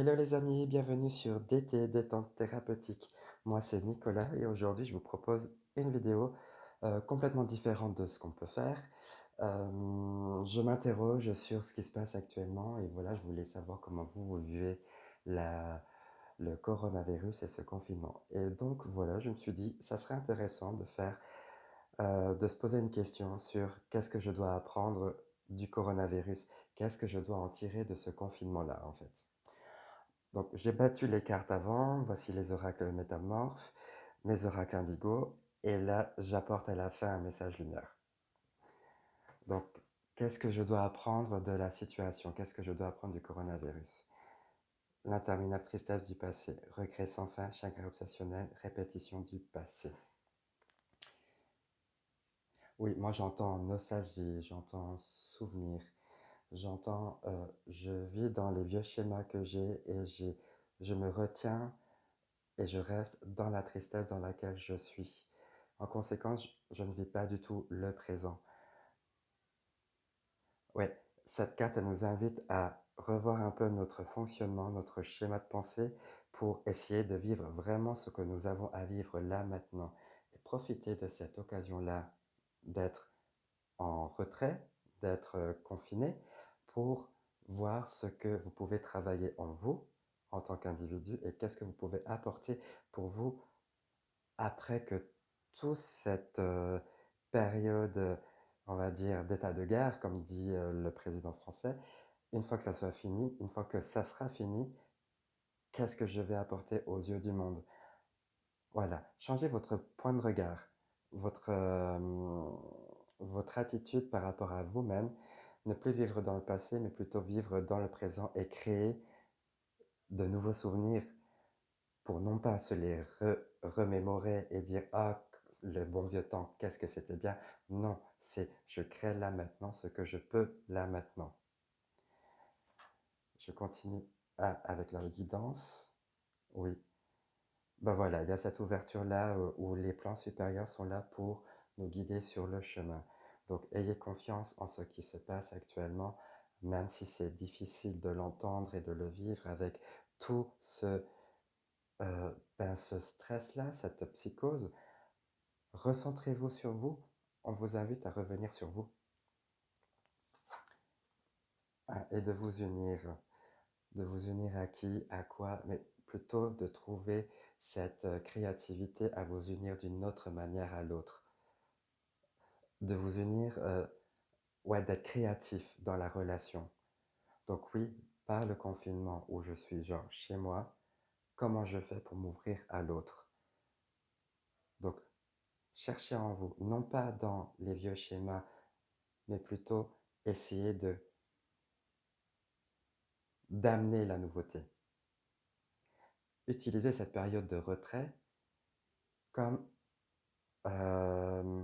Hello les amis, bienvenue sur DT, Détente Thérapeutique. Moi c'est Nicolas et aujourd'hui je vous propose une vidéo complètement différente de ce qu'on peut faire. Je m'interroge sur ce qui se passe actuellement et voilà, je voulais savoir comment vous vivez la, le coronavirus et ce confinement. Et donc voilà, je me suis dit, ça serait intéressant de se poser une question sur qu'est-ce que je dois apprendre du coronavirus, qu'est-ce que je dois en tirer de ce confinement-là en fait. Donc, j'ai battu les cartes avant, voici les oracles métamorphes, mes oracles indigo, et là, j'apporte à la fin un message lumière. Donc, qu'est-ce que je dois apprendre de la situation? Qu'est-ce que je dois apprendre du coronavirus? L'interminable tristesse du passé, regret sans fin, chagrin obsessionnel, répétition du passé. Oui, moi j'entends nostalgie, j'entends souvenir, je vis dans les vieux schémas que j'ai et je me retiens et je reste dans la tristesse dans laquelle je suis. En conséquence, je ne vis pas du tout le présent. Ouais, cette carte elle nous invite à revoir un peu notre fonctionnement, notre schéma de pensée pour essayer de vivre vraiment ce que nous avons à vivre là maintenant et profiter de cette occasion-là d'être en retrait, d'être confiné pour voir ce que vous pouvez travailler en vous en tant qu'individu et qu'est-ce que vous pouvez apporter pour vous après que toute cette période, on va dire, d'état de guerre, comme dit le président français, une fois que ça soit fini, une fois que ça sera fini, qu'est-ce que je vais apporter aux yeux du monde? Voilà, changez votre point de regard, votre, votre attitude par rapport à vous-même, ne plus vivre dans le passé, mais plutôt vivre dans le présent et créer de nouveaux souvenirs pour non pas se les remémorer et dire ah le bon vieux temps, qu'est-ce que c'était bien. Non, c'est je crée là maintenant ce que je peux là maintenant. Je continue avec la guidance. Oui, ben voilà, il y a cette ouverture-là où les plans supérieurs sont là pour nous guider sur le chemin. Donc ayez confiance en ce qui se passe actuellement, même si c'est difficile de l'entendre et de le vivre avec tout ce stress-là, cette psychose. Recentrez-vous sur vous. On vous invite à revenir sur vous et de vous unir. De vous unir à qui, à quoi, mais plutôt de trouver cette créativité à vous unir d'une autre manière à l'autre. De vous unir, ouais, d'être créatif dans la relation. Donc oui, par le confinement où je suis genre chez moi, comment je fais pour m'ouvrir à l'autre? Donc cherchez en vous, non pas dans les vieux schémas, mais plutôt essayer d'amener la nouveauté. Utilisez cette période de retrait comme, euh,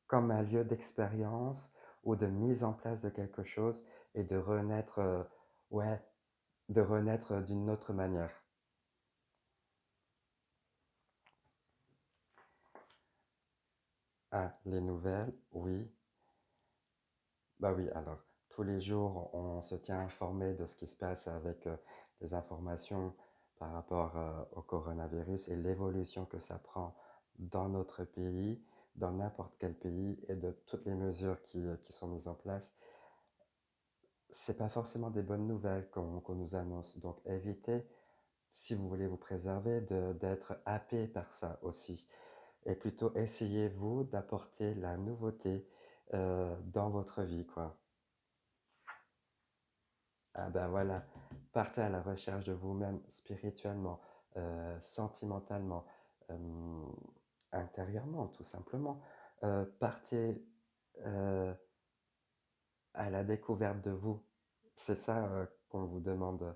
comme un lieu d'expérience ou de mise en place de quelque chose et de renaître, ouais, de renaître d'une autre manière. Ah, les nouvelles, oui. Bah oui, alors, tous les jours, on se tient informé de ce qui se passe avec les informations par rapport au coronavirus et l'évolution que ça prend dans notre pays, dans n'importe quel pays, et de toutes les mesures qui sont mises en place. C'est pas forcément des bonnes nouvelles qu'on nous annonce. Donc évitez, si vous voulez vous préserver, d'être happé par ça aussi. Et plutôt essayez-vous d'apporter la nouveauté dans votre vie, quoi. Ah ben voilà, partez à la recherche de vous-même spirituellement, sentimentalement, euh, intérieurement, tout simplement. Partez euh, à la découverte de vous. C'est ça qu'on vous demande.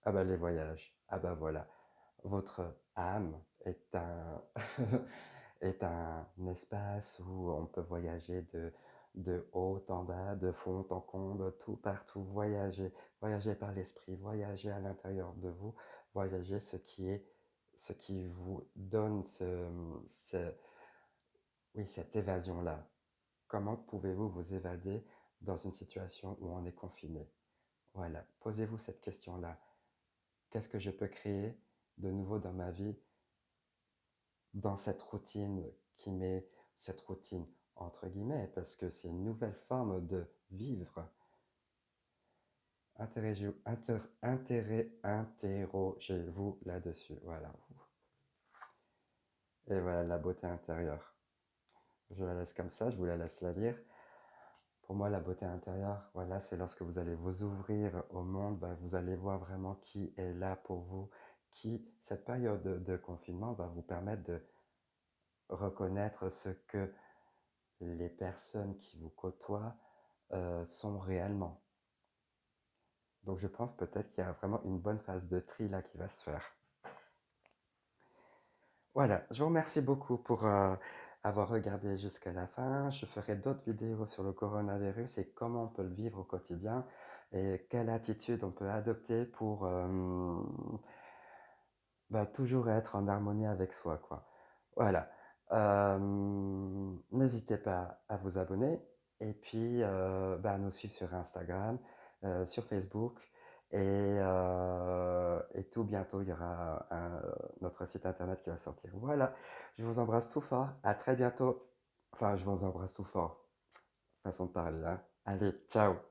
Ah ben les voyages. Ah ben voilà. Votre âme est est un espace où on peut voyager de haut en bas, de fond en comble, tout partout, voyager, voyager par l'esprit, voyager à l'intérieur de vous, voyager ce qui vous donne oui, cette évasion-là. Comment pouvez-vous vous évader dans une situation où on est confiné? Voilà, posez-vous cette question-là. Qu'est-ce que je peux créer de nouveau dans ma vie, dans cette routine qui met cette routine entre guillemets, parce que c'est une nouvelle forme de vivre. Interrogez-vous là-dessus. Voilà. Et voilà la beauté intérieure. Je la laisse comme ça, je vous la laisse la lire. Pour moi, la beauté intérieure, voilà, c'est lorsque vous allez vous ouvrir au monde, ben, vous allez voir vraiment qui est là pour vous, qui, cette période de confinement va vous permettre de reconnaître ce que les personnes qui vous côtoient sont réellement. Donc je pense peut-être qu'il y a vraiment une bonne phase de tri là qui va se faire. Voilà, je vous remercie beaucoup pour avoir regardé jusqu'à la fin. Je ferai d'autres vidéos sur le coronavirus et comment on peut le vivre au quotidien et quelle attitude on peut adopter pour bah, toujours être en harmonie avec soi, quoi. Voilà. N'hésitez pas à vous abonner et puis bah, à nous suivre sur Instagram, sur Facebook et tout bientôt il y aura notre site internet qui va sortir. Voilà, je vous embrasse tout fort, à très bientôt. Enfin, je vous embrasse tout fort, façon de parler, hein. Allez, ciao!